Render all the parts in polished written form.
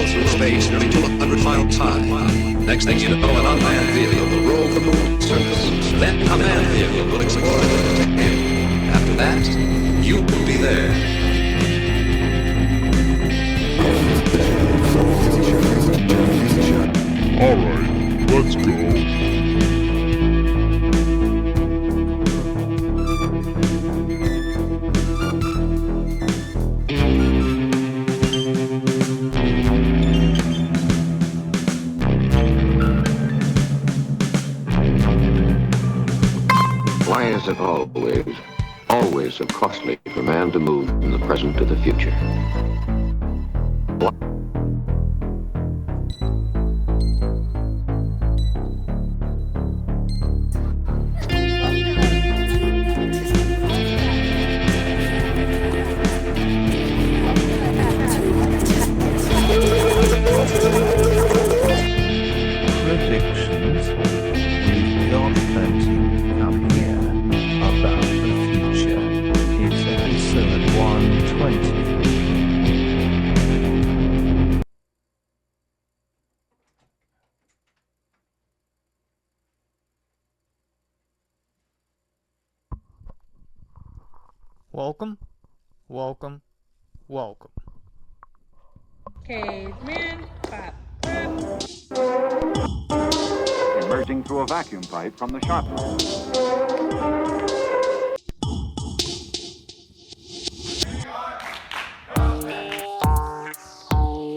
travel through space nearly 200 miles high. Next thing you know, an unmanned vehicle will roll the moon's surface. Then a manned vehicle will explore it. After that, you will be there. Alright, let's go. Why is it always so costly for man to move from the present to the future? Predictions with John Benton come here about the future. It's episode 120. Welcome, welcome, welcome. Cavemen, clap, clap. Emerging through a vacuum pipe from the shop room.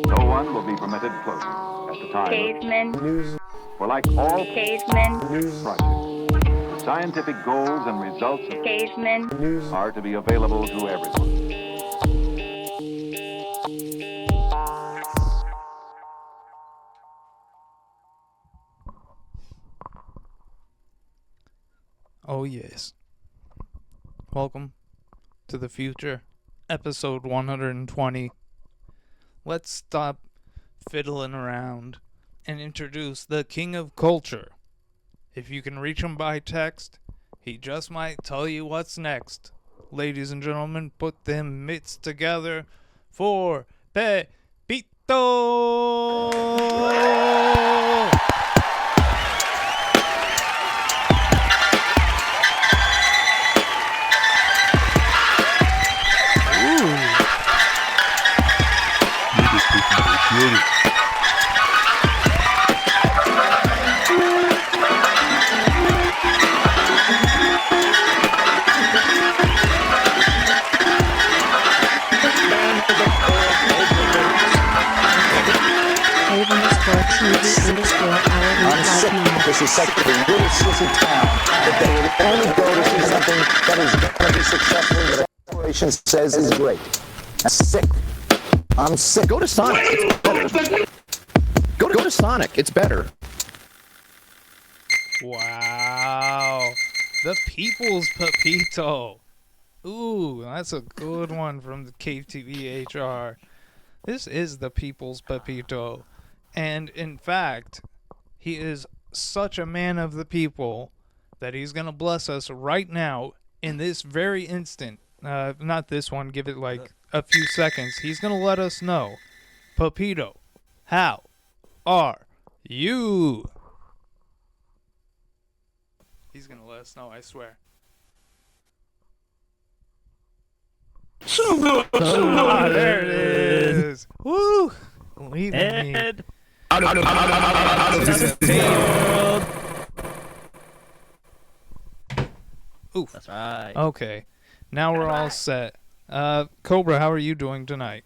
No one will be permitted close at the time. Cavemen, For like all cavemen, projects, the scientific goals and results of cavemen, are to be available to everyone. Oh yes. Welcome to the future, episode 120. Let's stop fiddling around and introduce the king of culture. If you can reach him by text, he just might tell you what's next. Ladies and gentlemen, put them mitts together for Pepito! This is such a little sissy town that they would only go to see something that is going to be successful that a corporation says is great. That's sick. I'm sick. Go to Sonic. It's better. Go to Sonic. It's better. Wow. The People's Pepito. Ooh, that's a good one from the Cave TV HR. This is the People's Pepito. And in fact, he is such a man of the people that he's going to bless us right now in this very instant. Not this one, give it like a few seconds. He's going to let us know. Pepito, how are you? He's going to let us know, I swear. So good. Ah, there it is. Woo! Leaving me. Out of this field. Oof. That's right. Okay. Now we're all set. Cobra, how are you doing tonight?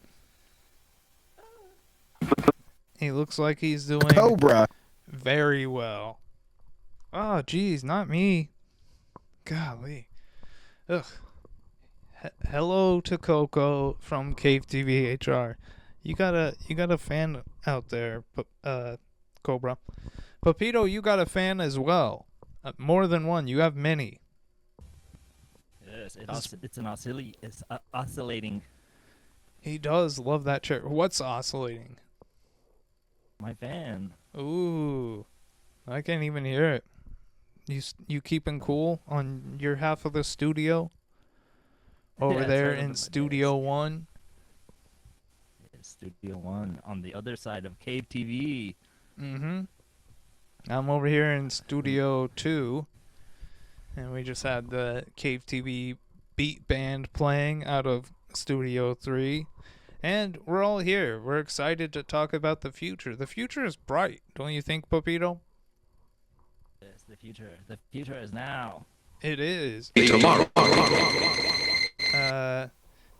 He looks like he's doing Cobra. very well. Oh, geez, not me. Golly. Ugh. Hello to Coco from Cave TV HR. You got a fan out there, Cobra. Pepito, you got a fan as well. More than one. You have many. Yes, it's oscillating. He does love that chair. What's oscillating? My fan. Ooh, I can't even hear it. You keeping cool on your half of the studio? Over Yeah, there right in under my Studio desk. 1? Yes, Studio 1 on the other side of Cave TV. Mm-hmm. I'm over here in Studio 2, and we just had the Cave TV beat band playing out of Studio 3. And we're all here. We're excited to talk about the future. The future is bright, don't you think, Pepito? Yes, the future. The future is now. It is. Tomorrow.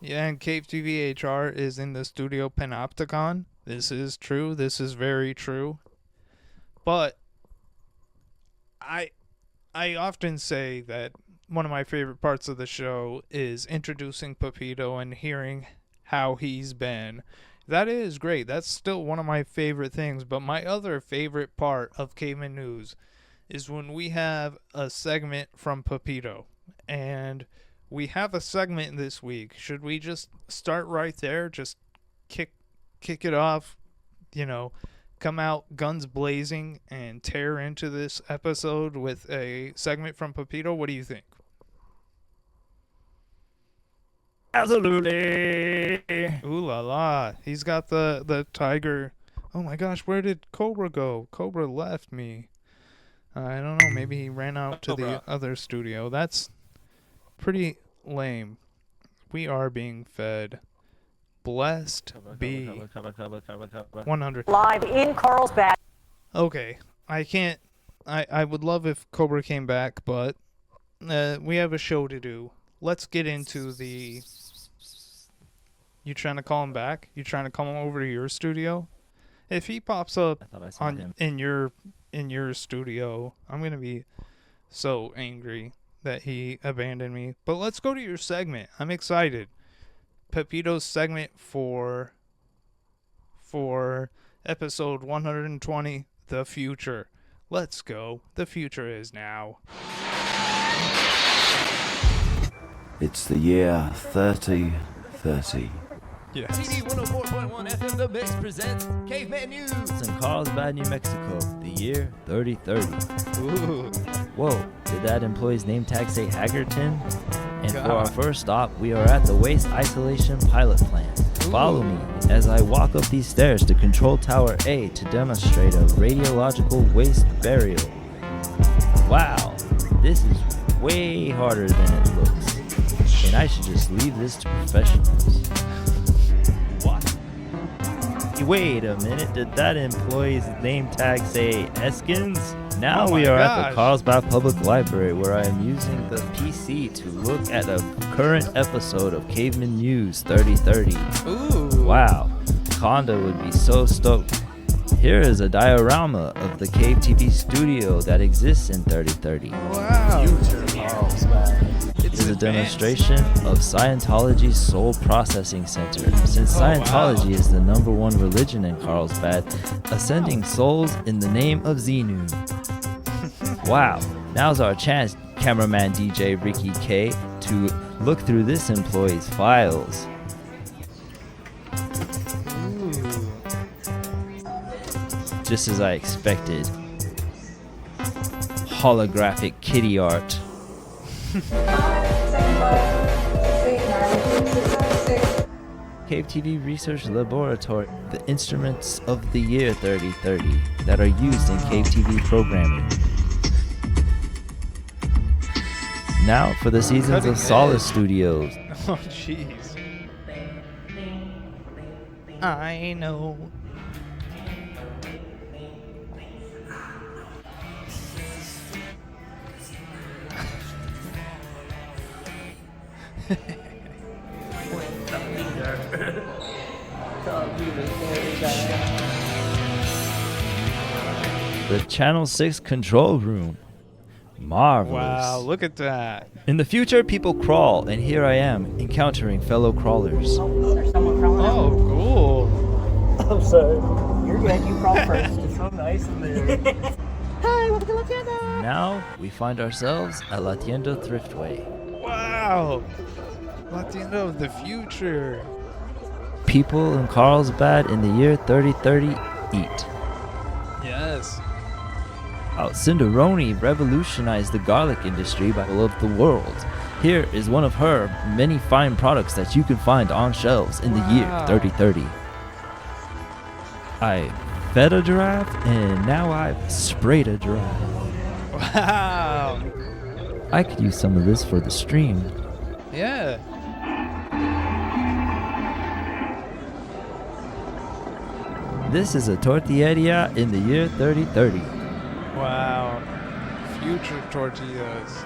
Yeah, and Cave TV HR is in the Studio Panopticon. This is true. This is very true. But I often say that one of my favorite parts of the show is introducing Pepito and hearing how he's been. That is great. That's still one of my favorite things. But my other favorite part of Caveman News is when we have a segment from Pepito. And we have a segment this week. Should we just start right there? Just kick it off, come out guns blazing and tear into this episode with a segment from Pepito? What do you think? Absolutely. Ooh la la. He's got the tiger. Oh my gosh, where did Cobra go? Cobra left me. I don't know. Maybe he ran out to the other studio. That's pretty lame. We are being fed. Blessed be 100. Live in Carlsbad. Okay, I can't. I would love if Cobra came back, but we have a show to do. Let's get into the. You trying to call him back? You trying to call him over to your studio? If he pops up in your studio, I'm gonna be so angry that he abandoned me. But let's go to your segment. I'm excited. Pepito's segment for episode 120, The Future. Let's go. The future is now. It's the year 3030. Yes. TV 104.1 FM The Mix presents Caveman News in Carlsbad, New Mexico, the year 3030. Ooh. Whoa, did that employee's name tag say Haggerton? And God. for our first stop, we are at the Waste Isolation Pilot Plant. Follow me as I walk up these stairs to Control Tower A to demonstrate a radiological waste burial. Wow, this is way harder than it looks. And I should just leave this to professionals. What? Wait a minute, did that employee's name tag say Eskins? Now we are at the Carlsbad Public Library, where I am using the PC to look at a current episode of Caveman News 3030. Ooh. Wow, Conda would be so stoked. Here is a diorama of the Cave TV studio that exists in 3030. Wow. This is a demonstration of Scientology's Soul Processing Center. Since Scientology is the #1 religion in Carlsbad, ascending souls in the name of Xenu. Wow, now's our chance, cameraman DJ Ricky K, to look through this employee's files. Just as I expected. Holographic kitty art. Cave TV Research Laboratory, the instruments of the year 3030 that are used in Cave TV programming. Now for the seasons of Solace Studios. Oh, jeez. I know. The Channel 6 control room. Marvelous. Wow, look at that. In the future, people crawl, and here I am, encountering fellow crawlers. There's someone crawling out. Oh, cool. I'm sorry. You're good. You crawl first. It's so nice in there. Hi, welcome to La Tienda. Now, we find ourselves at La Tienda Thriftway. Wow. La Tienda of the future. People in Carlsbad in the year 3030 eat. Yes. Cinderoni revolutionized the garlic industry by all of the world. Here is one of her many fine products that you can find on shelves in the year 3030. I fed a giraffe, and now I've sprayed a giraffe. Wow. I could use some of this for the stream. Yeah. This is a tortilleria in the year 3030. Wow. Future tortillas.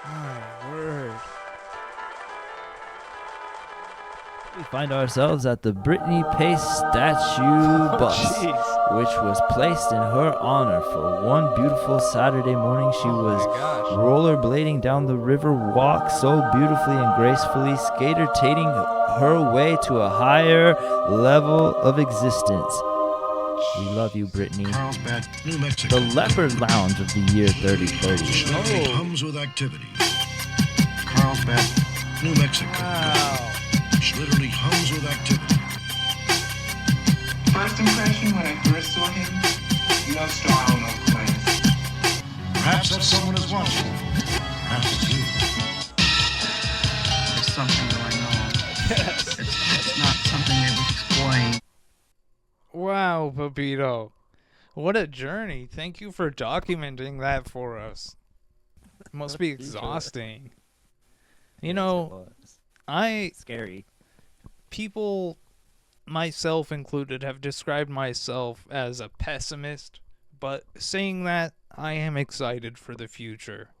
My word. We find ourselves at the Brittany Pace statue bus, jeez. which was placed in her honor for one beautiful Saturday morning. She was rollerblading down the river walk so beautifully and gracefully, skater-tating her way to a higher level of existence. We love you, Brittany. Carlsbad, New Mexico. The Leopard Lounge of the year 3030. Literally hums with activity. Carlsbad, New Mexico. Wow. Literally hums with activity. First impression when I first saw him, no style, no class. Perhaps that someone is watching. Perhaps it's you. There's something going on. It's not something able to explain. Wow, Pepito. What a journey. Thank you for documenting that for us. It must be exhausting. You know, Scary. People, myself included, have described myself as a pessimist, but saying that, I am excited for the future.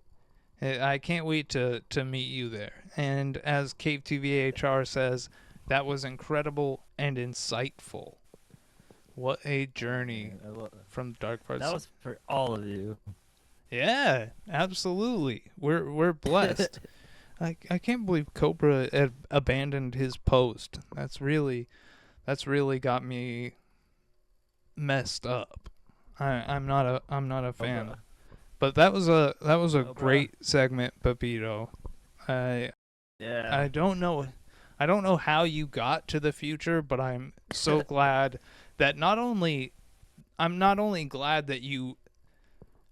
I can't wait to meet you there. And as Cave TV HR says, that was incredible and insightful. What a journey from dark parts. That was for all of you. Yeah, absolutely. We're blessed. I can't believe Cobra had abandoned his post. That's really got me messed up. I'm not a fan. But that was a great segment, Pepito. I don't know how you got to the future, but I'm so glad that I'm not only glad that you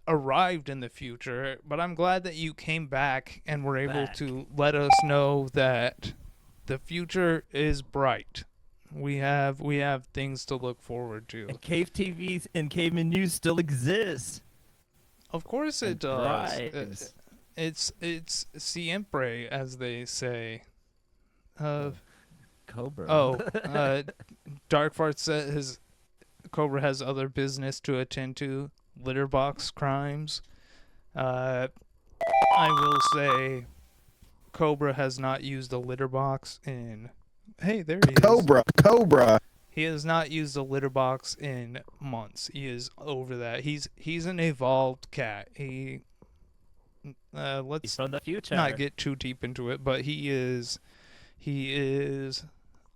arrived in the future, but I'm glad that you came back and were able to let us know that the future is bright. We have things to look forward to. And Cave TV and Cavemen News still exists. Of course it does. Thrives. It's siempre, as they say. Cobra. Dark Fart says Cobra has other business to attend to. Litter box crimes. I will say Cobra has not used a litter box in... Hey, there he is. Cobra. He has not used a litter box in months. He is over that. He's an evolved cat. He's from the future. Not get too deep into it, but he is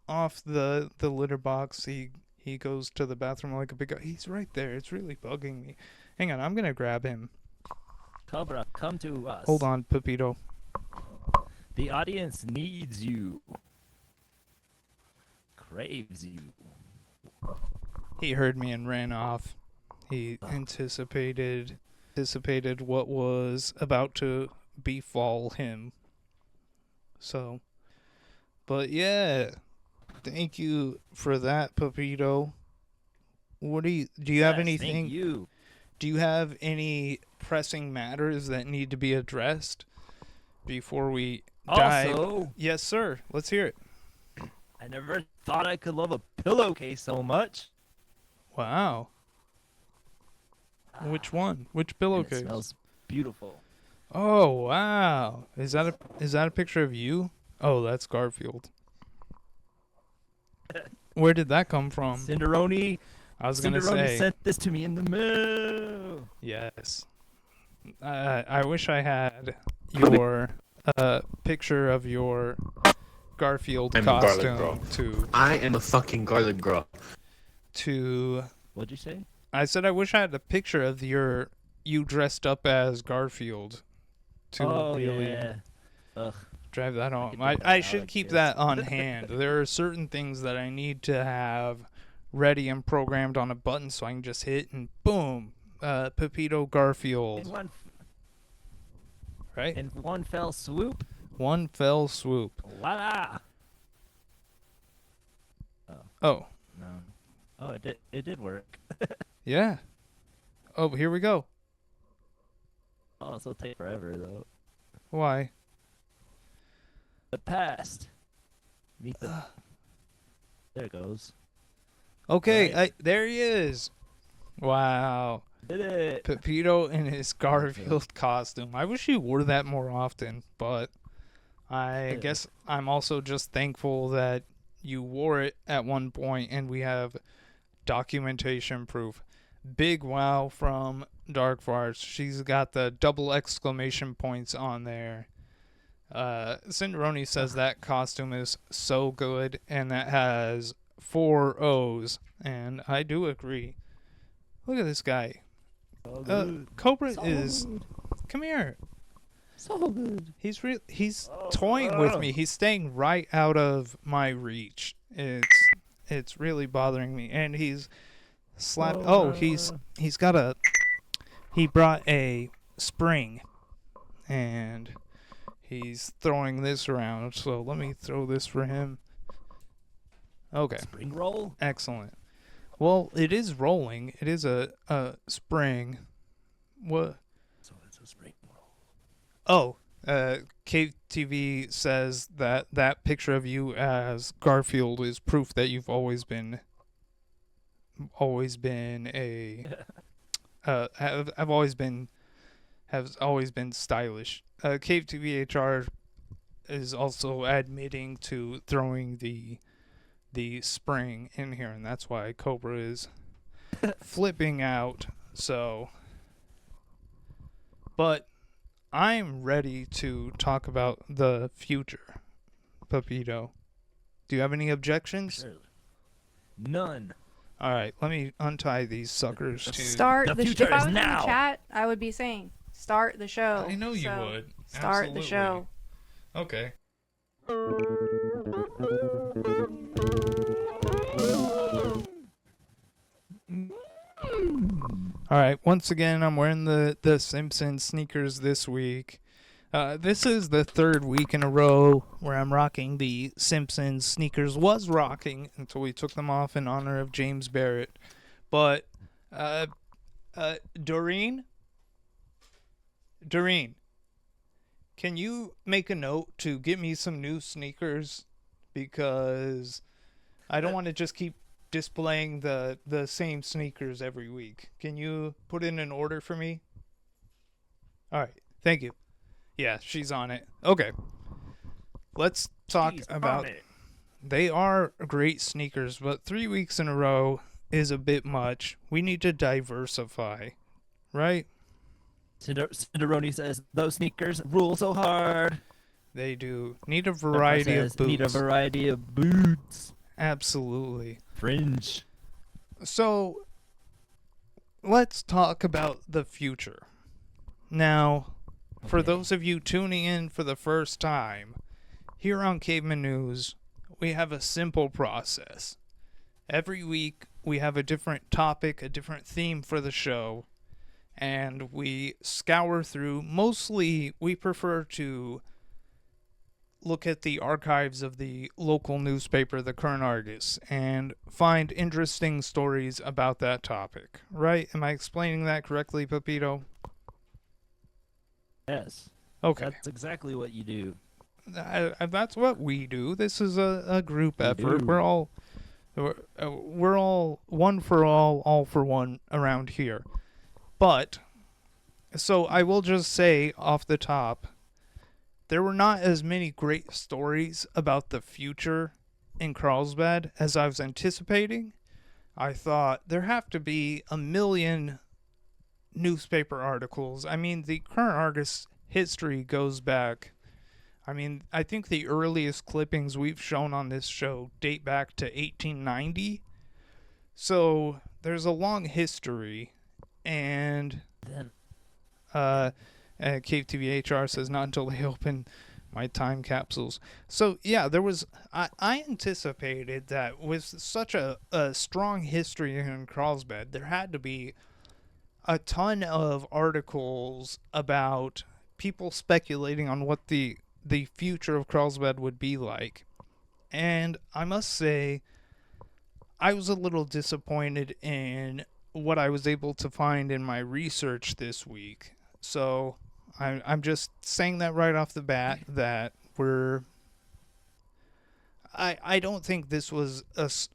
off the litter box. He goes to the bathroom like a big guy. He's right there. It's really bugging me. Hang on, I'm gonna grab him. Cobra, come to us. Hold on, Pepito. The audience needs you. Craves you. He heard me and ran off. He anticipated what was about to befall him. So, but yeah, thank you for that, Pepito. What do you have anything? Thank you. Do you have any pressing matters that need to be addressed before we dive? Also, yes, sir. Let's hear it. I never thought I could love a pillowcase so much. Wow. Which one? Which pillowcase? It smells beautiful. Oh wow! Is that a picture of you? Oh, that's Garfield. Where did that come from? Cinderoni. I was gonna say. Sent this to me in the mail. Yes. I wish I had your picture of your Garfield costume to. I am a fucking garlic girl. To. What'd you say? I said I wish I had a picture of you dressed up as Garfield. To really drive that home. I should keep that on hand. There are certain things that I need to have ready and programmed on a button so I can just hit and boom, Pepito Garfield. Right? In one fell swoop. One fell swoop. Voila! Oh. No. Oh, it did work. Yeah. Oh, here we go. Oh, this will take forever, though. Why? The past. Meet the... There it goes. Okay, Right. there he is. Wow. Did it. Pepito in his Garfield costume. I wish he wore that more often, but I guess I'm also just thankful that you wore it at one point and we have documentation proof. Big wow from Dark Farts. She's got the double exclamation points on there. Cinderoni says that costume is so good and that has 4 O's, and I do agree. Look at this guy. Cobra is... Come here. So good. He's toying with me. He's staying right out of my reach. It's really bothering me, and he's he's got a... He brought a spring, and he's throwing this around, so let me throw this for him. Okay. Spring roll? Excellent. Well, it is rolling. It is a spring. What? So it's a spring roll. Oh, KTV says that picture of you as Garfield is proof that you've always been a have always been stylish. Cave TV HR is also admitting to throwing the spring in here, and that's why Cobra is flipping out. So, but I'm ready to talk about the future, Pepito. Do you have any objections? Sure. None. All right, let me untie these suckers. Start the the future if I is was in now. the chat, I would be saying, start the show. I know you So, would. Start Absolutely. the show. Okay. All right, once again, I'm wearing the Simpsons sneakers this week. This is the 3rd week in a row where I'm rocking the Simpsons sneakers. Was rocking until we took them off in honor of James Barrett. But, Doreen, can you make a note to get me some new sneakers? Because I don't want to just keep displaying the same sneakers every week. Can you put in an order for me? All right, thank you. Yeah, she's on it. Okay. Let's talk about... They are great sneakers, but 3 weeks in a row is a bit much. We need to diversify, right? Cinderoni says, those sneakers rule so hard. They do. Need a variety of boots. Need a variety of boots. Absolutely. Fringe. So, let's talk about the future. Now, for those of you tuning in for the first time, here on Caveman News, we have a simple process. Every week, we have a different topic, a different theme for the show, and we scour through. Mostly, we prefer to look at the archives of the local newspaper, the Current Argus, and find interesting stories about that topic. Right? Am I explaining that correctly, Pepito? Yes. Okay. That's exactly what you do. That's what we do. This is a group effort. do. We're all one for all for one around here. But, so I will just say off the top, there were not as many great stories about the future in Carlsbad as I was anticipating. I thought there have to be a million newspaper articles. I mean, the Current Argus history goes back. I mean, I think the earliest clippings we've shown on this show date back to 1890. So there's a long history, and Cave TV HR says not until they open my time capsules. So yeah, there was. I anticipated that with such a strong history in Carlsbad, there had to be a ton of articles about people speculating on what the future of Carlsbad would be like. And I must say, I was a little disappointed in what I was able to find in my research this week. So I'm just saying that right off the bat that I don't think this was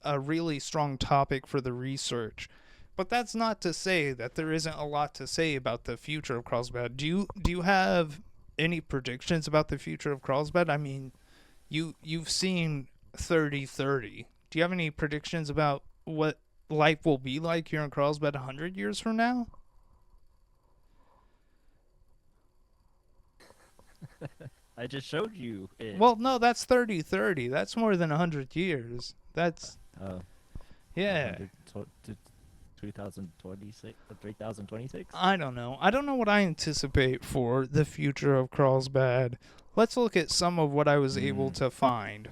a really strong topic for the research. But that's not to say that there isn't a lot to say about the future of Carlsbad. Do you have any predictions about the future of Carlsbad? I mean, you've seen 3030. Do you have any predictions about what life will be like here in Carlsbad 100 years from now? I just showed you it. Well, no, that's 3030. That's more than 100 years. That's yeah. 2026, 3026. I don't know. I don't know what I anticipate for the future of Carlsbad. Let's look at some of what I was able to find.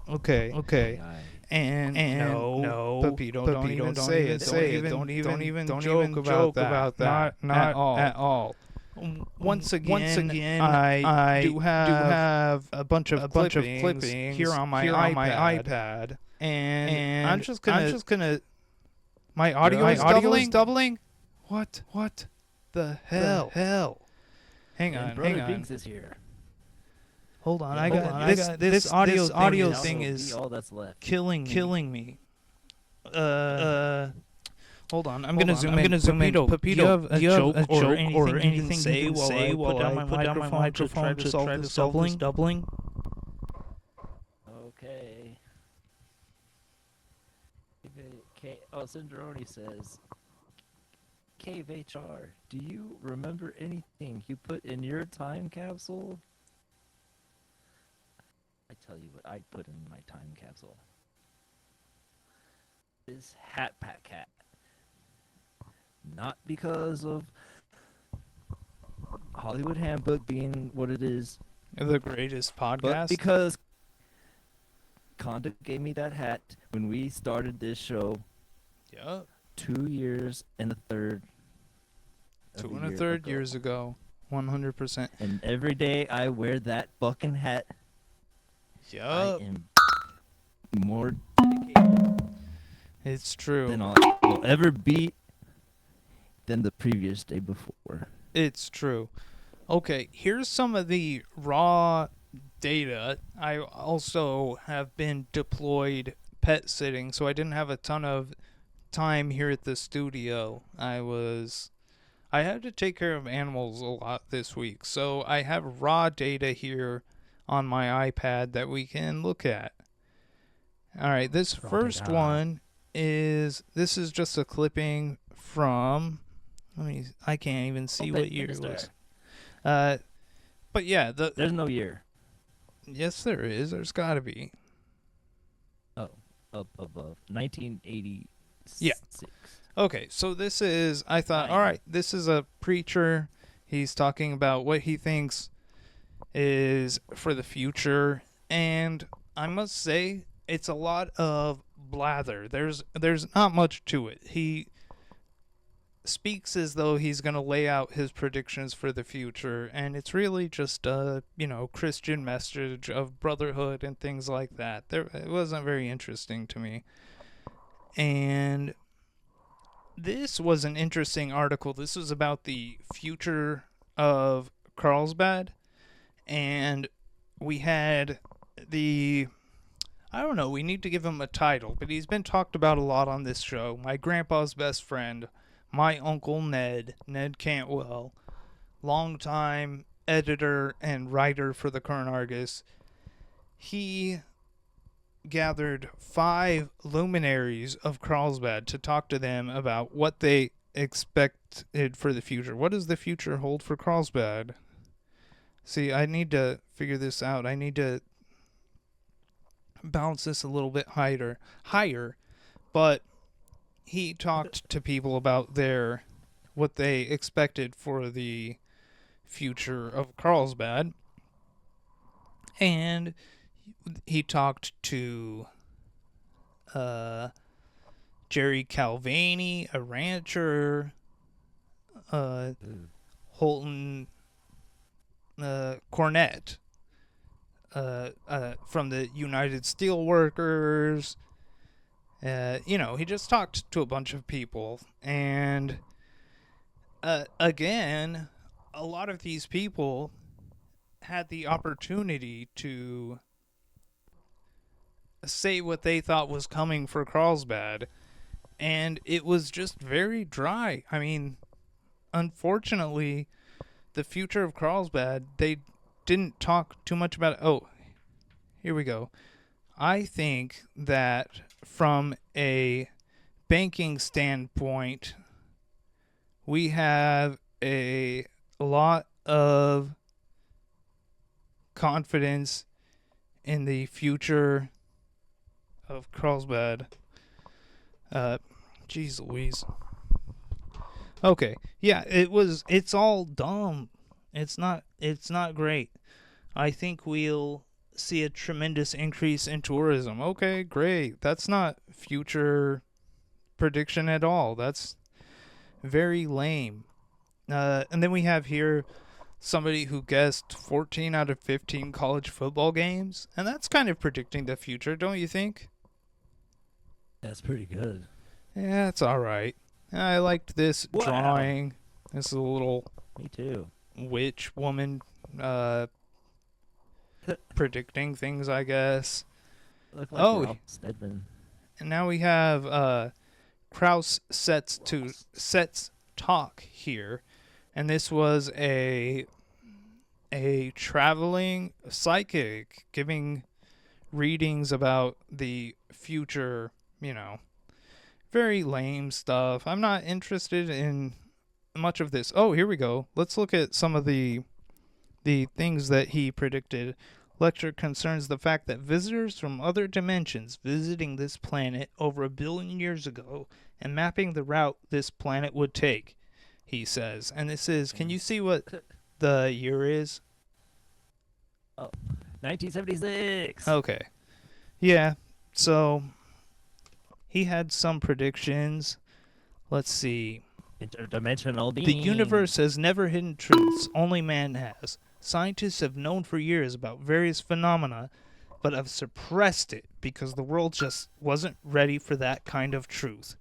Okay. And no, Pepito, don't even say it. Don't even joke about that. Not at all. Once again, I do have a bunch of clippings here on my iPad, and I'm just gonna. My audio is doubling. What the hell? Hang on. Biggs is here. Hold on. I got this audio thing is all that's left. killing me. Hold on. I'm gonna zoom in. Pepito, do you have a joke or anything to say while I put down my microphone to solve this doubling? Okay. Cinderoni says, Cave HR, do you remember anything you put in your time capsule? I tell you what I put in my time capsule. This Hat Pack hat. Not because of Hollywood Handbook being what it is. The greatest podcast. But because Conda gave me that hat when we started this show. Yup. 2 years and a third. 2 1/3 years ago. 100%. And every day I wear that fucking hat. Yup. I am more dedicated. It's true. Than I will ever be than the previous day before. It's true. Okay, here's some of the raw data. I also have been deployed pet sitting, so I didn't have a ton of time here at the studio. I had to take care of animals a lot this week, so I have raw data here on my iPad that we can look at. All right, this first one is just a clipping from I can't even see what year it was. But yeah, there's no year. Yes, there is. There's got to be. Oh, up above 1986. Yeah. Okay, so this is. I thought, all right, this is a preacher. He's talking about what he thinks is for the future, and I must say, it's a lot of blather. There's not much to it. He speaks as though he's going to lay out his predictions for the future, and it's really just a Christian message of brotherhood and things like that. It wasn't very interesting to me. And this was an interesting article. This was about the future of Carlsbad, and we had I don't know, we need to give him a title, but he's been talked about a lot on this show. My grandpa's best friend, my uncle Ned Cantwell, longtime editor and writer for the Current Argus. He gathered 5 luminaries of Carlsbad to talk to them about what they expected for the future. What does the future hold for Carlsbad? See, I need to figure this out. I need to balance this a little bit higher. But he talked to people about what they expected for the future of Carlsbad, and he talked to Jerry Calvani, a rancher, Holton Cornett from the United Steelworkers, He just talked to a bunch of people, and again, a lot of these people had the opportunity to say what they thought was coming for Carlsbad, and it was just very dry. I mean, unfortunately, the future of Carlsbad, they didn't talk too much about it. Oh, here we go. I think that from a banking standpoint, we have a lot of confidence in the future of Carlsbad. Jeez Louise. Okay, yeah, it's all dumb. It's not great. I think we'll see a tremendous increase in tourism. Okay, great. That's not future prediction at all. That's very lame. And then we have here somebody who guessed 14 out of 15 college football games, and that's kind of predicting the future, don't you think? That's pretty good. Yeah, it's all right. I liked this Wow. drawing. This is a little Me too. witch woman predicting things, I guess. Look like Oh, Rob Stedman. and now we have Kraus sets talk here, and this was a traveling psychic giving readings about the future. Very lame stuff. I'm not interested in much of this. Oh, here we go. Let's look at some of the things that he predicted. Lecture concerns the fact that visitors from other dimensions visiting this planet over 1 billion years ago and mapping the route this planet would take, he says. And this is, can you see what the year is? Oh, 1976. Okay. Yeah, so he had some predictions. Let's see. Interdimensional being. The universe has never hidden truths, only man has. Scientists have known for years about various phenomena, but have suppressed it because the world just wasn't ready for that kind of truth.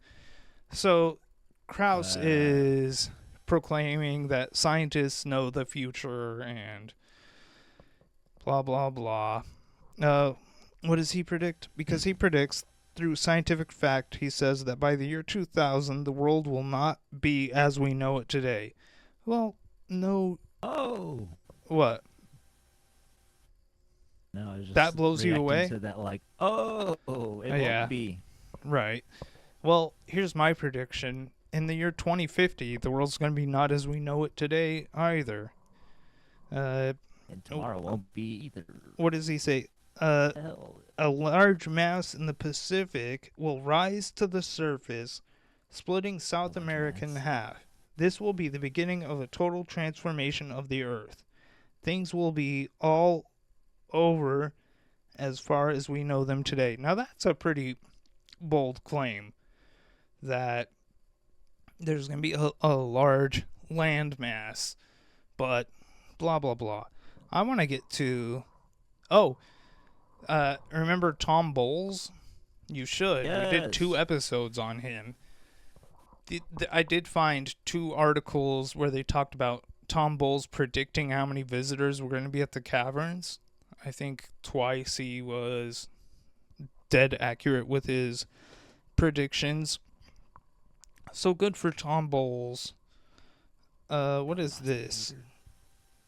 So, Krauss is proclaiming that scientists know the future and blah, blah, blah. What does he predict? Because he predicts, through scientific fact, he says that by the year 2000, the world will not be as we know it today. Well, no. Oh. What? No, I was just that blows you away? To that, like, it won't be. Right. Well, here's my prediction. In the year 2050, the world's going to be not as we know it today either. And tomorrow won't be either. What does he say? A large mass in the Pacific will rise to the surface, splitting South America in half. This will be the beginning of a total transformation of the Earth. Things will be all over as far as we know them today. Now that's a pretty bold claim, that there's going to be a large land mass, but blah, blah, blah. I want to get to... remember Tom Bowles? You should. Yes. We did 2 episodes on him. I did find 2 articles where they talked about Tom Bowles predicting how many visitors were going to be at the caverns. I think twice he was dead accurate with his predictions. So good for Tom Bowles. What is this?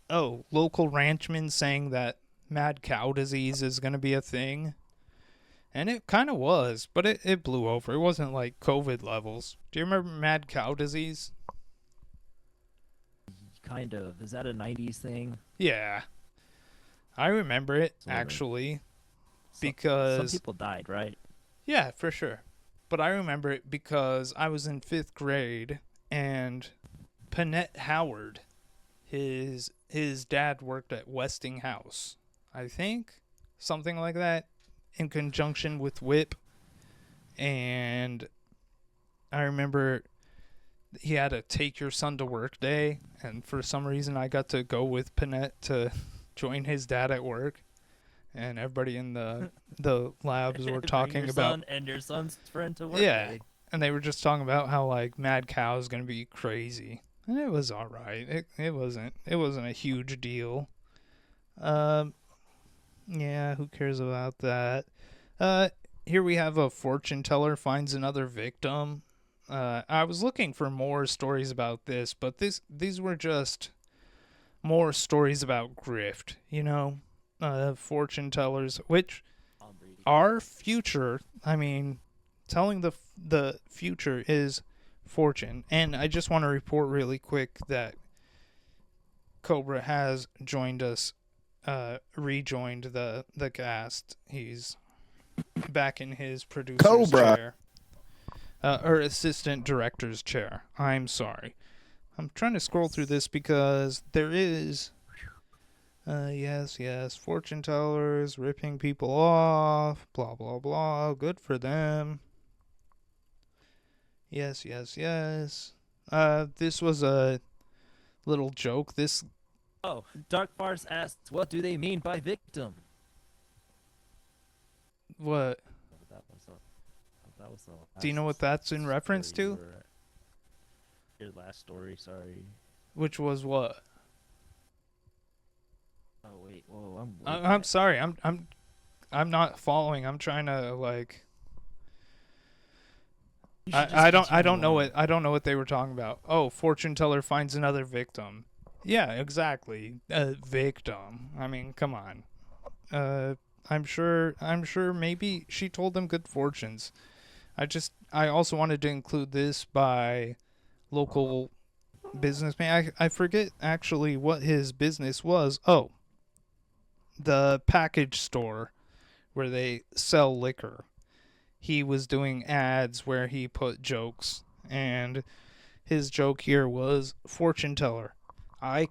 Oh, local ranchmen saying that mad cow disease is going to be a thing. And it kind of was, but it blew over. It wasn't like COVID levels. Do you remember mad cow disease? Kind of. Is that a 90s thing? Yeah. I remember it, actually. Because... Some people died, right? Yeah, for sure. But I remember it because I was in 5th grade, and Panette Howard, his dad worked at Westinghouse, I think. Something like that. In conjunction with WHIP. And I remember he had a take your son to work day, and for some reason I got to go with Panette to join his dad at work. and everybody in the labs were Bring talking your about son and your son's friend to work. yeah, day. and they were just talking about how like mad cow is gonna be crazy, and it was all right. It wasn't a huge deal. Yeah, who cares about that? Here we have a fortune teller finds another victim. I was looking for more stories about this, but these were just more stories about grift, fortune tellers, which are future. I mean, telling the future is fortune. And I just want to report really quick that Cobra has joined us, rejoined the cast. He's back in his producer's Cobra. chair. Or assistant director's chair. I'm sorry. I'm trying to scroll through this because there is... yes, fortune tellers ripping people off, blah, blah, blah. Good for them. Yes. This was a little joke. Oh, Dark Farce asks, what do they mean by victim? What? That was the Do you know what that's in reference to? Your last story, sorry. Which was what? Oh wait, whoa, I'm sorry. I'm not following. I'm trying to like. I don't know what they were talking about. Oh, fortune teller finds another victim. Yeah, exactly. Victim. I mean, come on. I'm sure maybe she told them good fortunes. I also wanted to include this by local businessman. I forget actually what his business was. Oh, the package store where they sell liquor. He was doing ads where he put jokes, and his joke here was fortune teller. I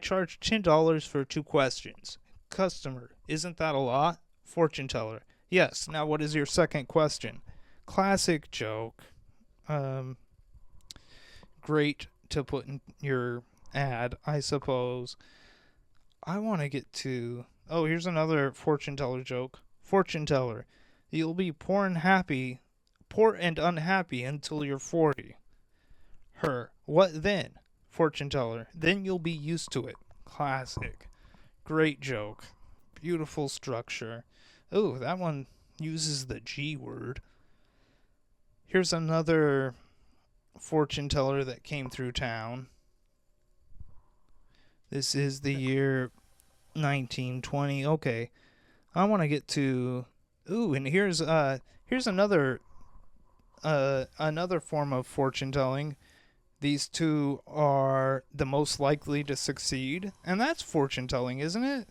charge $10 for 2 questions. Customer, isn't that a lot? Fortune teller. Yes. Now what is your second question? Classic joke. Great to put in your ad, I suppose. I want to get to... Oh, here's another fortune teller joke. Fortune teller. You'll be poor and unhappy until you're 40. Her. What then? Fortune teller. Then you'll be used to it. Classic. Great joke. Beautiful structure. Oh, that one uses the G word. Here's another fortune teller that came through town. This is the year 1920. Okay. I want to get to... Ooh, and here's another form of fortune telling. These two are the most likely to succeed, and that's fortune telling, isn't it?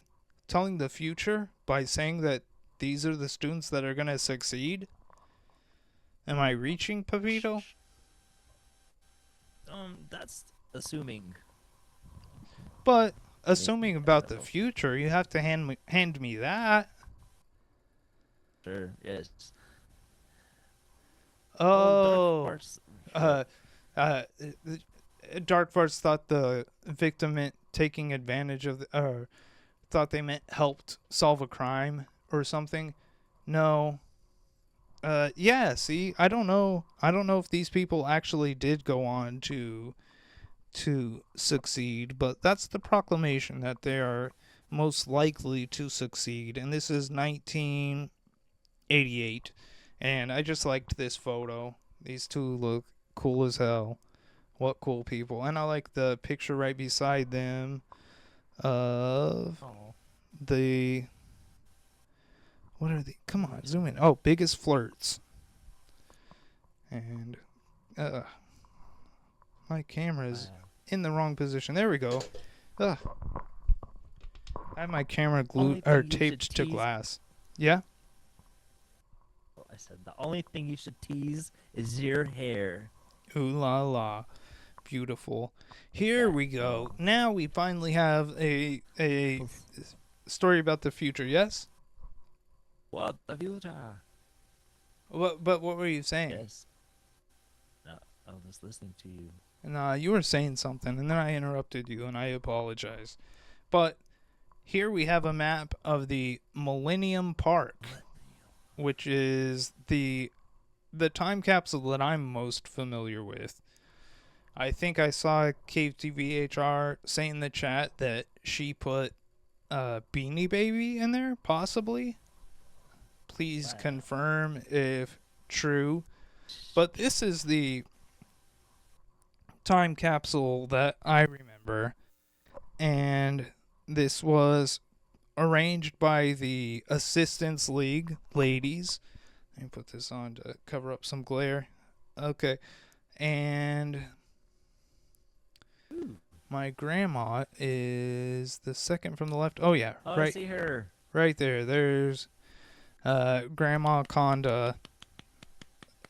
Telling the future by saying that these are the students that are going to succeed. Am I reaching, Pepito? That's assuming. But assuming about the future, you have to hand me that. Sure, yes. Oh, Dark Farts thought the victim meant taking advantage of thought they meant helped solve a crime or something. No. Yeah, see, I don't know if these people actually did go on to succeed, but that's the proclamation that they are most likely to succeed. And this is 1988, and I just liked this photo. These two look cool as hell. What cool people. And I like the picture right beside them of the... What are they? Come on, zoom in. Oh, biggest flirts. And my camera's in the wrong position. There we go. I have my camera glued or taped to glass. Yeah? I said the only thing you should tease is your hair. Ooh la la. Beautiful. Here we go. Now we finally have a story about the future, yes? What the future? But what were you saying? Yes. No, I was just listening to you. Nah, you were saying something, and then I interrupted you, and I apologize. But here we have a map of the Millennium Park, which is the time capsule that I'm most familiar with. I think I saw Cave TVHR say in the chat that she put Beanie Baby in there, possibly. Please confirm if true. But this is the time capsule that I remember. And this was arranged by the Assistance League ladies. Let me put this on to cover up some glare. Okay. And my grandma is the second from the left. Oh, yeah. Oh, right, I see her. Right there. There's Grandma Conda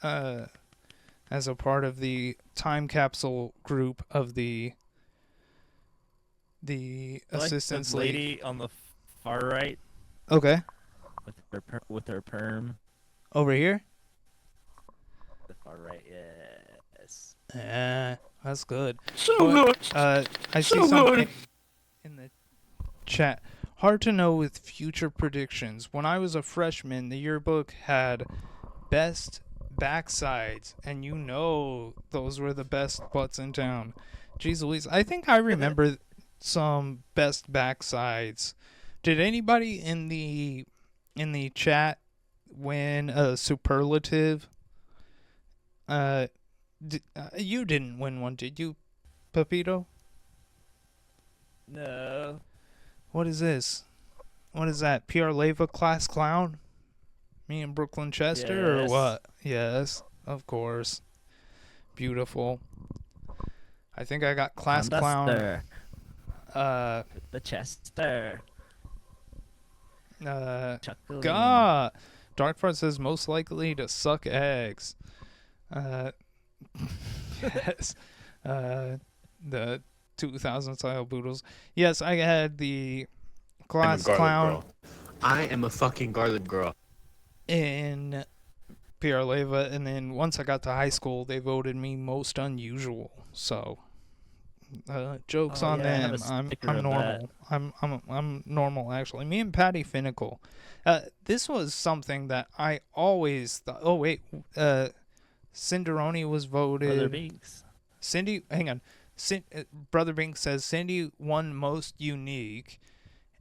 as a part of the time capsule group of the Assistance like the League. lady on the far right. Okay. With her perm. Over here? The far right, yes. Yeah, that's good. So But, good. I see So something good. in the chat. Hard to know with future predictions. When I was a freshman, the yearbook had best backsides, and you know those were the best butts in town. Jeez Louise, I think I remember some best backsides. Did anybody in the chat win a superlative? You didn't win one, did you, Pepito? No. What is this? What is that? PR Leva class clown? Me and Brooklyn Chester or Yes. what? Yes, of course. Beautiful. I think I got class clown. The Chester. Chuckling. God. Darkfart says most likely to suck eggs. Yes. The 2000 style boodles. Yes, I had the class clown Girl. I am a fucking garlic girl. in PR Leva, and then once I got to high school, they voted me most unusual. So, jokes on yeah, I have them. a I'm sticker of normal. I'm normal actually. Me and Patty Finnicle. This was something that I always thought. Oh wait, Cinderoni was voted. Brother Binks. Cindy, hang on. Brother Binks says Cindy won most unique,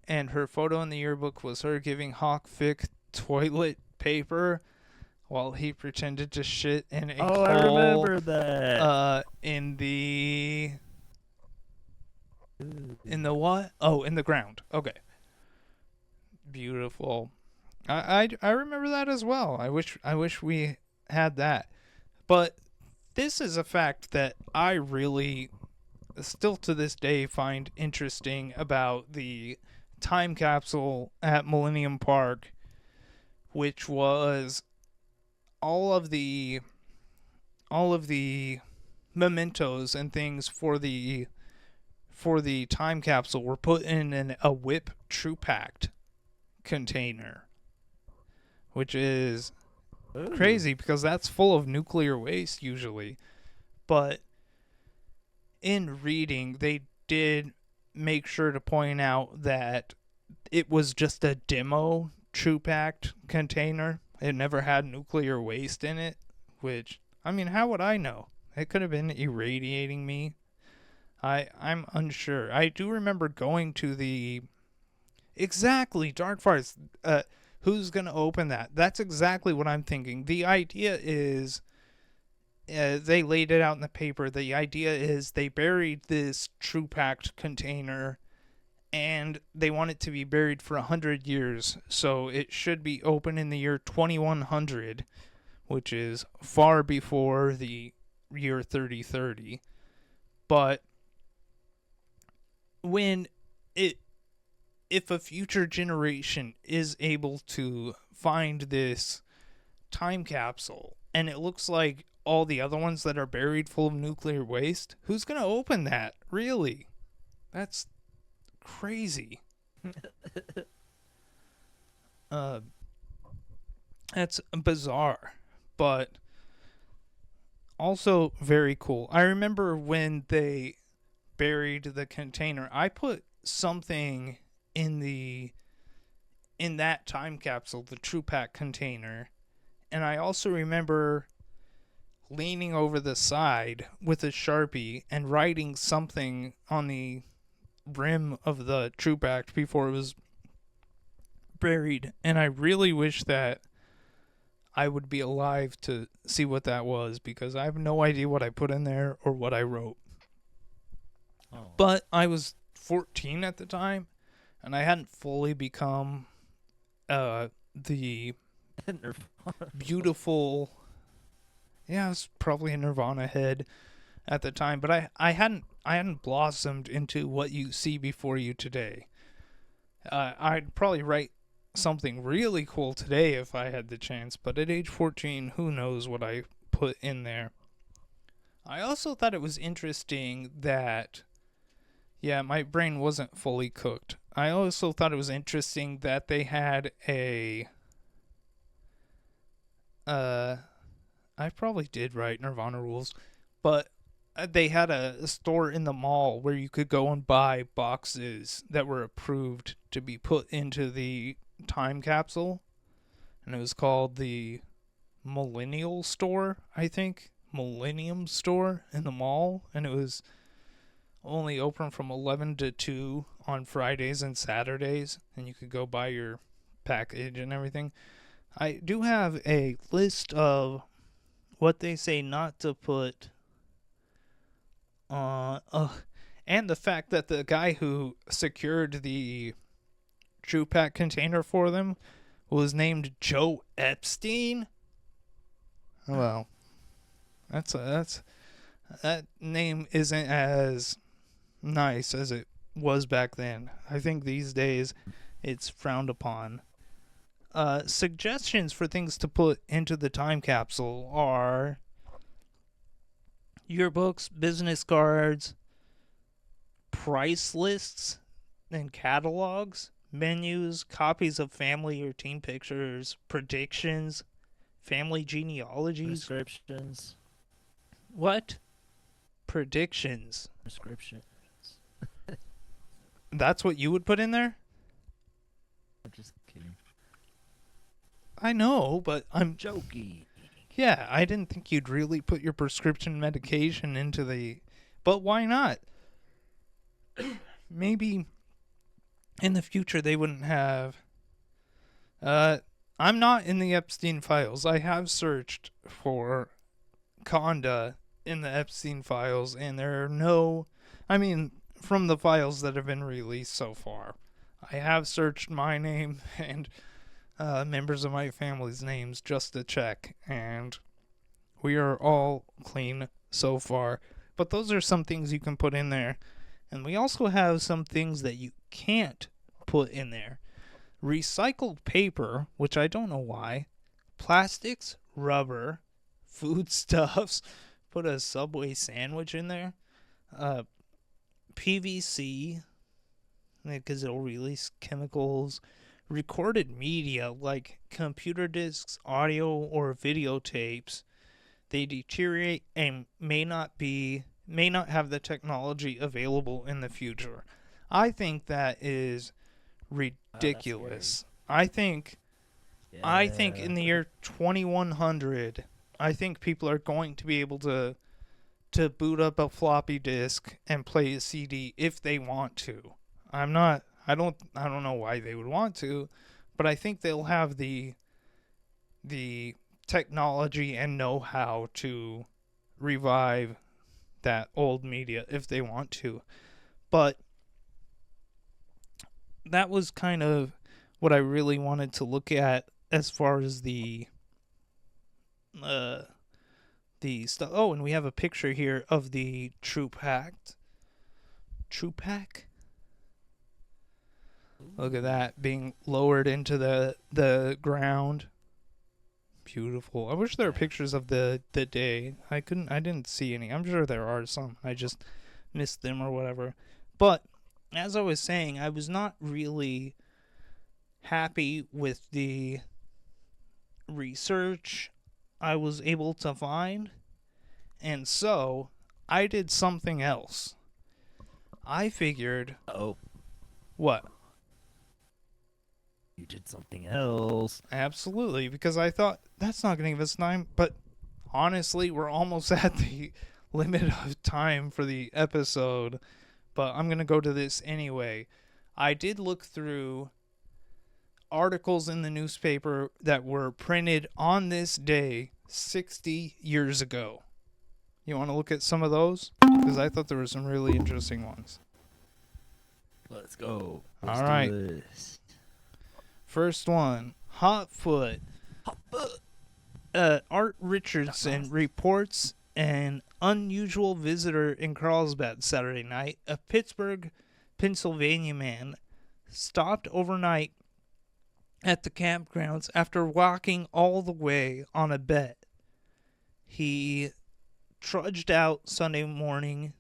and her photo in the yearbook was her giving Hawk Vic toilet paper while he pretended to shit in a hole. I remember that. In the what? Oh, in the ground. Okay. Beautiful. I remember that as well. I wish we had that. But this is a fact that I really still to this day find interesting about the time capsule at Millennium Park, which was all of the mementos and things for the time capsule were put in a whip True Pact container, which is crazy because that's full of nuclear waste usually. But in reading, they did make sure to point out that it was just a demo True Pact container. It never had nuclear waste in it, which, I mean, how would I know? It could have been irradiating me. I'm unsure. I do remember going to the... Exactly, Dark Farts. Who's going to open that? That's exactly what I'm thinking. The idea is... they laid it out in the paper. The idea is they buried this True Pact container, and they want it to be buried for 100 years. So it should be open in the year 2100, which is far before the year 3030. But if a future generation is able to find this time capsule, and it looks like all the other ones that are buried full of nuclear waste, who's going to open that? Really? That's crazy. That's bizarre, but also very cool. I remember when they buried the container, I put something in that time capsule, the True Pack container. And I also remember leaning over the side with a Sharpie and writing something on the rim of the True Pack before it was buried. And I really wish that I would be alive to see what that was, because I have no idea what I put in there or what I wrote. Oh. But I was 14 at the time, and I hadn't fully become the beautiful... Yeah, I was probably a Nirvana head at the time, but I hadn't blossomed into what you see before you today. I'd probably write something really cool today if I had the chance, but at age 14, who knows what I put in there. I also thought it was interesting that, yeah, my brain wasn't fully cooked. I also thought it was interesting that they had I probably did write Nirvana rules, but they had a store in the mall where you could go and buy boxes that were approved to be put into the time capsule, and it was called the Millennial Store, I think. Millennium Store in the mall, and it was only open from 11 to 2 on Fridays and Saturdays, and you could go buy your package and everything. I do have a list of what they say not to put on, and the fact that the guy who secured the True Pack container for them was named Joe Epstein. Well, that name isn't as nice as it was back then. I think these days it's frowned upon. Suggestions for things to put into the time capsule are yearbooks, business cards, price lists and catalogs, menus, copies of family or team pictures, predictions, family genealogies. Prescriptions. What? Predictions. Prescriptions. That's what you would put in there? I'm just kidding. I know, but I'm jokey. Yeah, I didn't think you'd really put your prescription medication into the... But why not? Maybe in the future they wouldn't have... I'm not in the Epstein files. I have searched for Conda in the Epstein files, and there are no... I mean, from the files that have been released so far. I have searched my name and members of my family's names just to check, and we are all clean so far. But those are some things you can put in there. And we also have some things that you can't put in there. Recycled paper, which I don't know why. Plastics, rubber, foodstuffs. Put a Subway sandwich in there. PVC, because it'll release chemicals. Recorded media like computer discs, audio, or videotapes. They deteriorate and may not have the technology available in the future. I think that is ridiculous. I think in the year 2100, I think people are going to be able to boot up a floppy disk and play a CD if they want to. I don't know why they would want to, but I think they'll have the technology and know-how to revive that old media if they want to. But that was kind of what I really wanted to look at as far as the stuff. Oh, and we have a picture here of the True Pack. True Pack? Look at that being lowered into the ground. Beautiful. I wish there were pictures of the day. I didn't see any. I'm sure there are some. I just missed them or whatever. But as I was saying, I was not really happy with the research I was able to find. And so I did something else. I figured... Oh. What? You did something else. Absolutely, because I thought that's not going to give us time, but honestly, we're almost at the limit of time for the episode, but I'm going to go to this anyway. I did look through articles in the newspaper that were printed on this day 60 years ago. You want to look at some of those? Because I thought there were some really interesting ones. Let's go. All right. This. First one, Hotfoot. Art Richardson reports an unusual visitor in Carlsbad Saturday night. A Pittsburgh, Pennsylvania man stopped overnight at the campgrounds after walking all the way on a bet. He trudged out Sunday morning,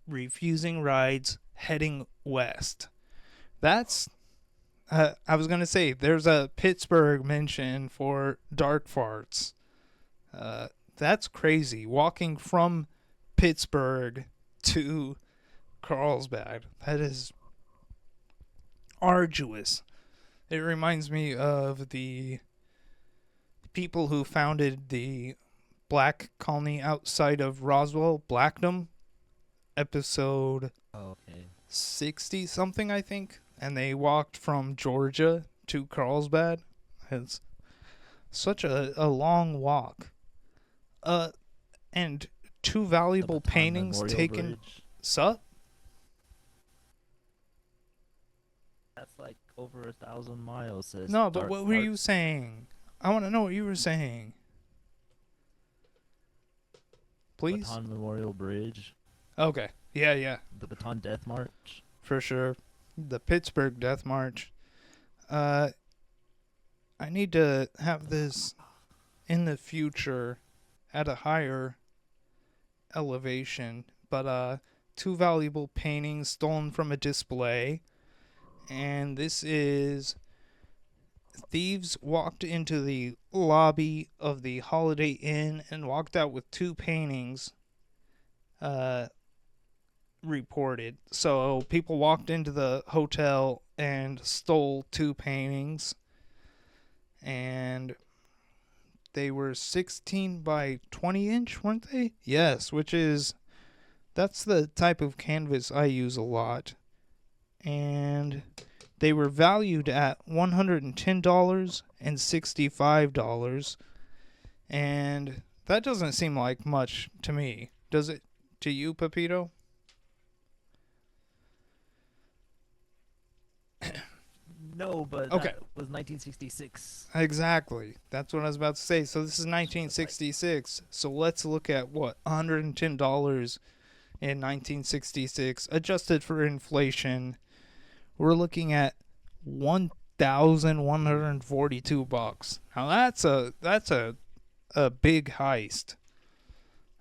refusing rides, heading west. That's I was going to say, there's a Pittsburgh mention for dark farts. That's crazy. Walking from Pittsburgh to Carlsbad. That is arduous. It reminds me of the people who founded the black colony outside of Roswell, Blackdom, episode 60-something, I think. And they walked from Georgia to Carlsbad. It's such a long walk. And two valuable paintings taken. Sup? That's like over 1,000 miles. Says No, but dark what were fart. you saying? I want to know what you were saying. Please? Baton Memorial Bridge. Okay. Yeah. The Baton Death March. For sure. The Pittsburgh Death March. I need to have this in the future at a higher elevation. But two valuable paintings stolen from a display. And this is... Thieves walked into the lobby of the Holiday Inn and walked out with two paintings reported. So people walked into the hotel and stole two paintings. And they were 16 by 20 inch, weren't they? Yes, that's the type of canvas I use a lot. And they were valued at $110 and $65. And that doesn't seem like much to me. Does it to you, Pepito? No, but okay. That was 1966. Exactly. That's what I was about to say. So this is 1966. So let's look at what? $110 in 1966. Adjusted for inflation, we're looking at $1,142. Now that's a big heist.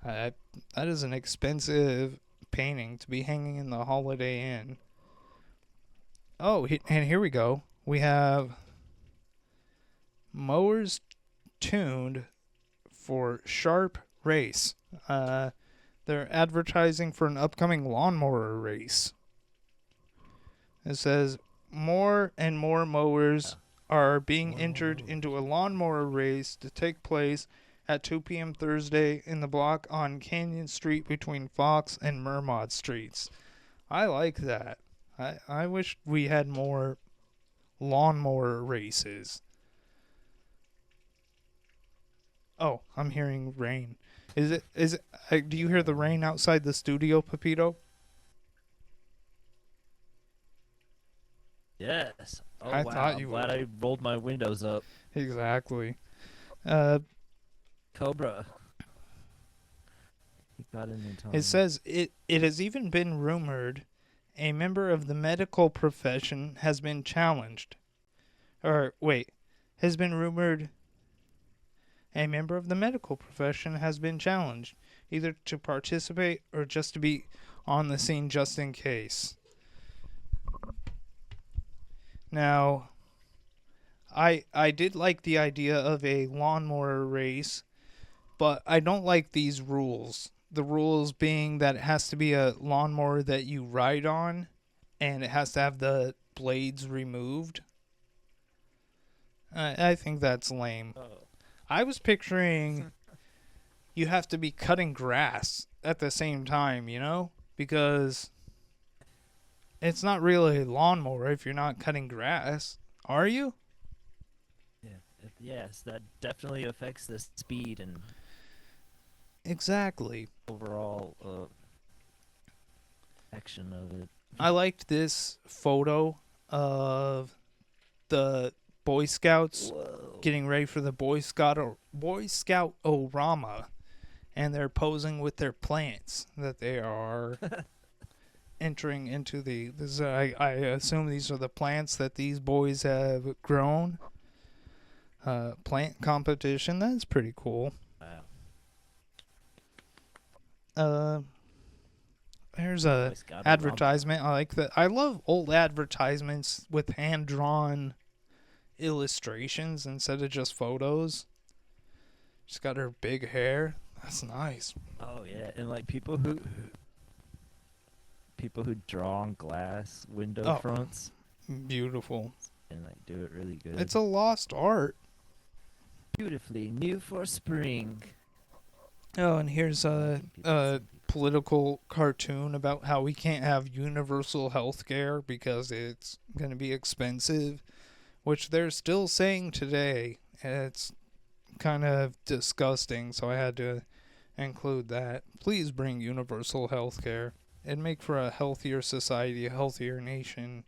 That is an expensive painting to be hanging in the Holiday Inn. Oh, and here we go. We have mowers tuned for sharp race. They're advertising for an upcoming lawnmower race. It says more and more mowers are being entered into a lawnmower race to take place at 2 p.m. Thursday in the block on Canyon Street between Fox and Mermod Streets. I like that. I wish we had more lawnmower races. Oh, I'm hearing rain. Is it do you hear the rain outside the studio, Pepito? Yes. Oh, I wow. thought you I'm glad would. I rolled my windows up. Exactly. Cobra. He got in time. It says it has even been rumored a member of the medical profession has been challenged. Has been rumored a member of the medical profession has been challenged, either to participate or just to be on the scene just in case. Now, I did like the idea of a lawnmower race, but I don't like these rules. The rules being that it has to be a lawnmower that you ride on, and it has to have the blades removed. I think that's lame. I was picturing you have to be cutting grass at the same time, you know? Because it's not really a lawnmower if you're not cutting grass, are you? Yes, that definitely affects the speed and exactly overall action of it. I liked this photo of the Boy Scouts getting ready for the Boy Scout Orama, and they're posing with their plants that they are entering into the. I assume these are the plants that these boys have grown. Plant competition. That's pretty cool. Wow. There's a advertisement. I like that. I love old advertisements with hand-drawn illustrations instead of just photos. She's got her big hair. That's nice. Oh yeah, and like people who draw on glass window fronts. Beautiful. And like do it really good. It's a lost art. Beautifully new for spring. Oh, and here's a political cartoon about how we can't have universal health care because it's going to be expensive, which they're still saying today. It's kind of disgusting, so I had to include that. Please bring universal health care. It'd make for a healthier society, a healthier nation.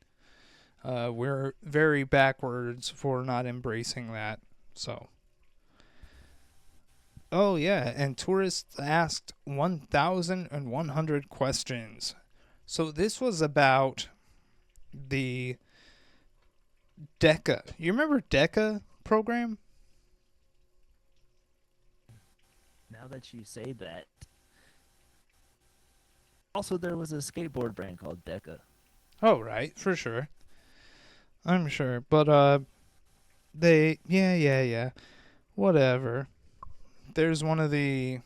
We're very backwards for not embracing that, so... Oh, yeah, and tourists asked 1,100 questions. So this was about the DECA. You remember DECA program? Now that you say that. Also, there was a skateboard brand called DECA. Oh, right, for sure. I'm sure, but, yeah. Whatever. There's one of the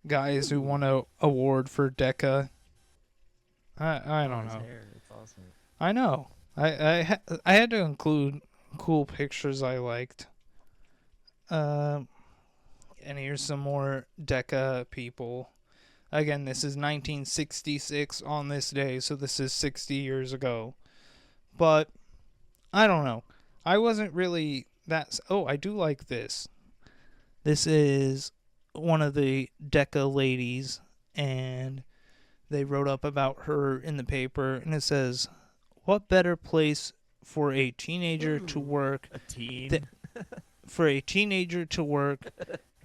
guys who won an award for DECA. I don't know. It's awesome. I know. I had to include cool pictures I liked. And here's some more DECA people. Again, this is 1966 on this day, so this is 60 years ago. But I don't know. I wasn't really that... Oh, I do like this. This is one of the DECA ladies, and they wrote up about her in the paper, and it says, what better place for a teenager to work for a teenager to work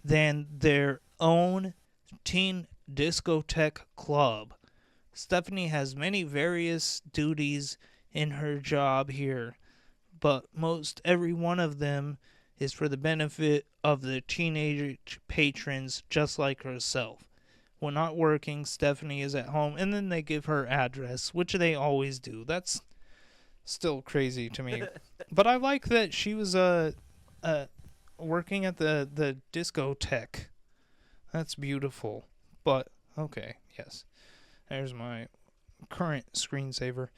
than their own teen discotheque club. Stephanie has many various duties in her job here, but most every one of them is for the benefit of the teenage patrons just like herself. When not working, Stephanie is at home, and then they give her address, which they always do. That's still crazy to me. But I like that she was working at the discotheque. That's beautiful. But, okay, yes. There's my current screensaver.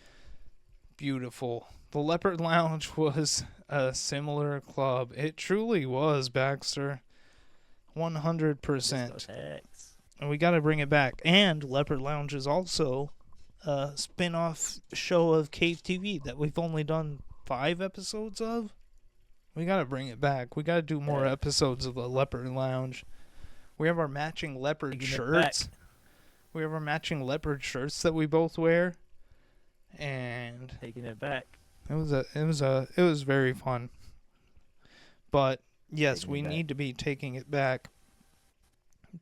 Beautiful. The Leopard Lounge was a similar club. It truly was, Baxter. 100%. And we got to bring it back. And Leopard Lounge is also a spin-off show of Cave TV that we've only done 5 episodes of. We got to bring it back. We got to do more episodes of the Leopard Lounge. We have our matching leopard shirts. We have our matching leopard shirts that we both wear. And taking it back. It was very fun. But yes, we need to be taking it back.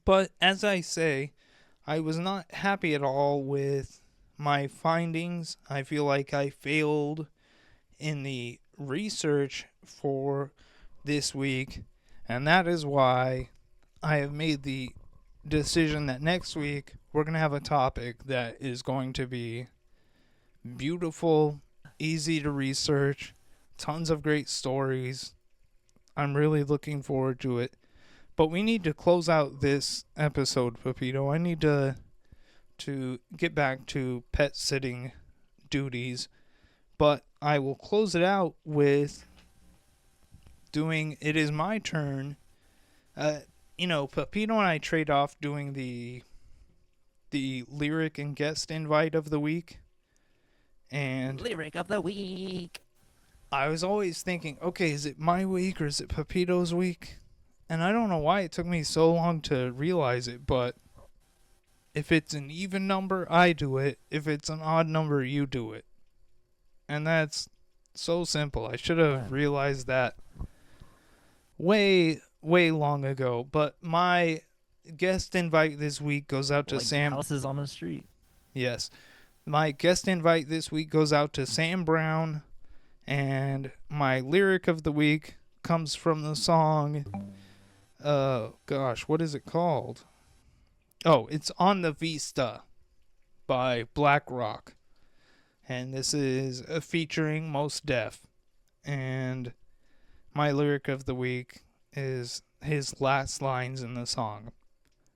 But as I say, I was not happy at all with my findings. I feel like I failed in the research for this week, and that is why I have made the decision that next week we're going to have a topic that is going to be beautiful, easy to research, tons of great stories. I'm really looking forward to it. But we need to close out this episode, Pepito. I need to get back to pet sitting duties. But I will close it out with it is my turn. Pepito and I trade off doing the lyric and guest invite of the week. And lyric of the week. I was always thinking, okay, is it my week or is it Pepito's week? And I don't know why it took me so long to realize it, but if it's an even number, I do it. If it's an odd number, you do it. And that's so simple. I should have realized that way long ago. But my guest invite this week goes out to Sam. Houses on the street. Yes. My guest invite this week goes out to Sam Brown. And my lyric of the week comes from the song, what is it called? Oh, it's On the Vista by Black Rock. And this is featuring Mos Def. And my lyric of the week is his last lines in the song.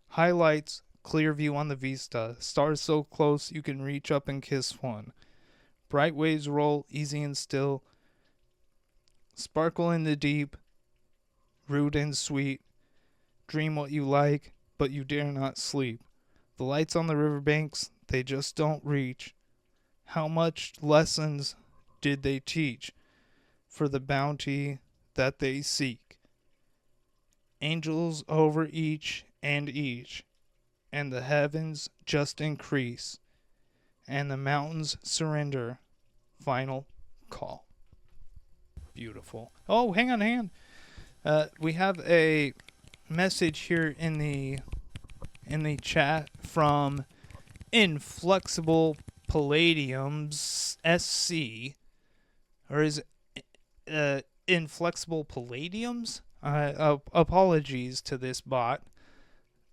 Highlights, clear view on the Vista. Stars so close you can reach up and kiss one. Bright waves roll, easy and still. Sparkle in the deep, rude and sweet. Dream what you like, but you dare not sleep. The lights on the riverbanks, they just don't reach. How much lessons did they teach for the bounty that they seek? Angels over each, and the heavens just increase, and the mountains surrender. Final call. Beautiful. Oh, hang on. We have a message here in the chat from Inflexible Palladiums SC, or is it Inflexible Palladiums? Apologies to this bot.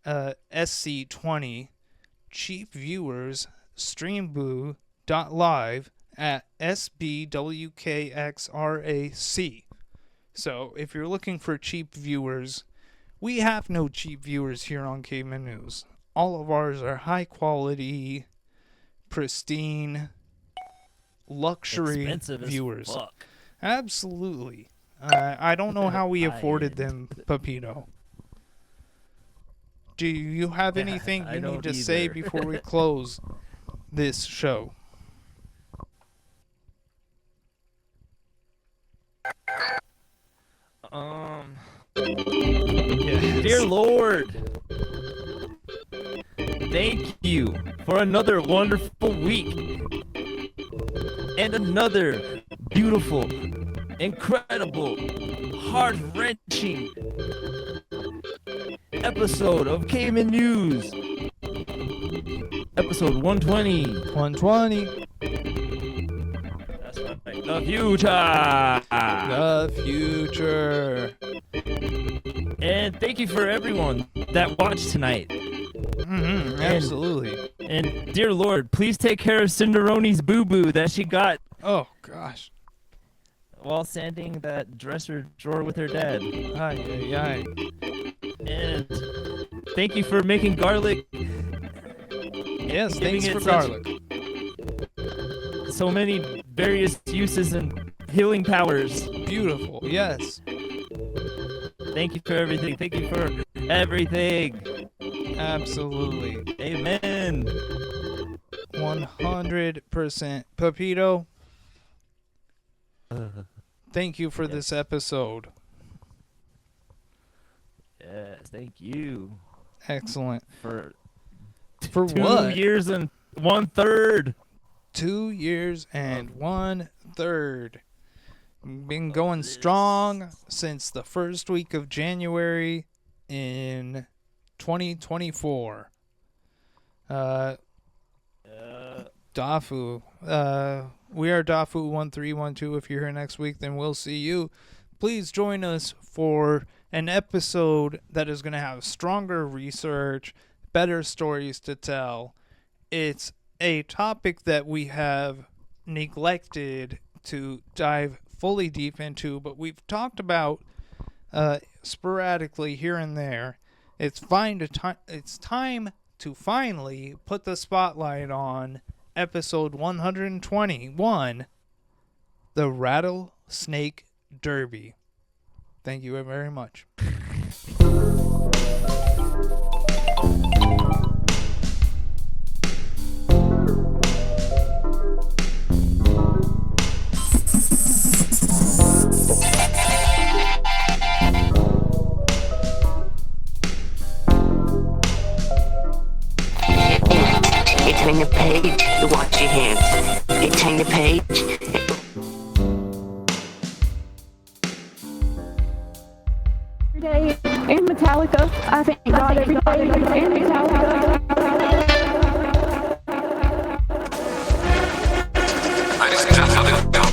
SC20. Cheap viewers streamboo.live at SBWKXRAC. So if you're looking for cheap viewers, we have no cheap viewers here on Cavemen News. All of ours are high quality, pristine, luxury Expensive viewers. As fuck. Absolutely. I don't know how we afforded them, Pepito. Do you have anything you need to say before we close this show? Yes. Dear Lord, thank you for another wonderful week and another beautiful, incredible, heart-wrenching episode of Cavemen News. Episode 120. 120. That's right. The future. The future. And thank you for everyone that watched tonight. Absolutely. And dear Lord, please take care of Cinderoni's boo-boo that she got. Oh, gosh. While sanding that dresser drawer with her dad. Aye. And thank you for making garlic. Yes, thanks for garlic. So many various uses and healing powers. Beautiful, yes. Thank you for everything. Thank you for everything. Absolutely. Amen. 100%. Pepito, thank you for this episode. Yes, thank you. Excellent. For 2 what? 2 years and 1/3. 2 years and 1/3. Been going strong since the first week of January in 2024. Dafu. We are Dafu1312. If you're here next week, then we'll see you. Please join us for an episode that is going to have stronger research, better stories to tell. It's a topic that we have neglected to dive fully deep into, but we've talked about sporadically here and there. It's time to finally put the spotlight on episode 121, the Rattlesnake Derby. Thank you very much. You turn the page, you wash your hands. You turn the page. Every day in Metallica, I thank God every day in Metallica. Ladies and gentlemen, go.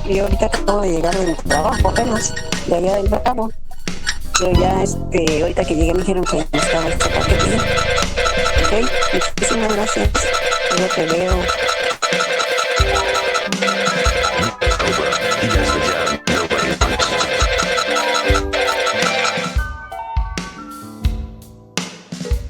Y ahorita acabo de llegar del trabajo apenas, de allá del Bravo. Pero ya ahorita que llegué me dijeron que estaba este paquete. Ok, muchísimas gracias. Yo te veo.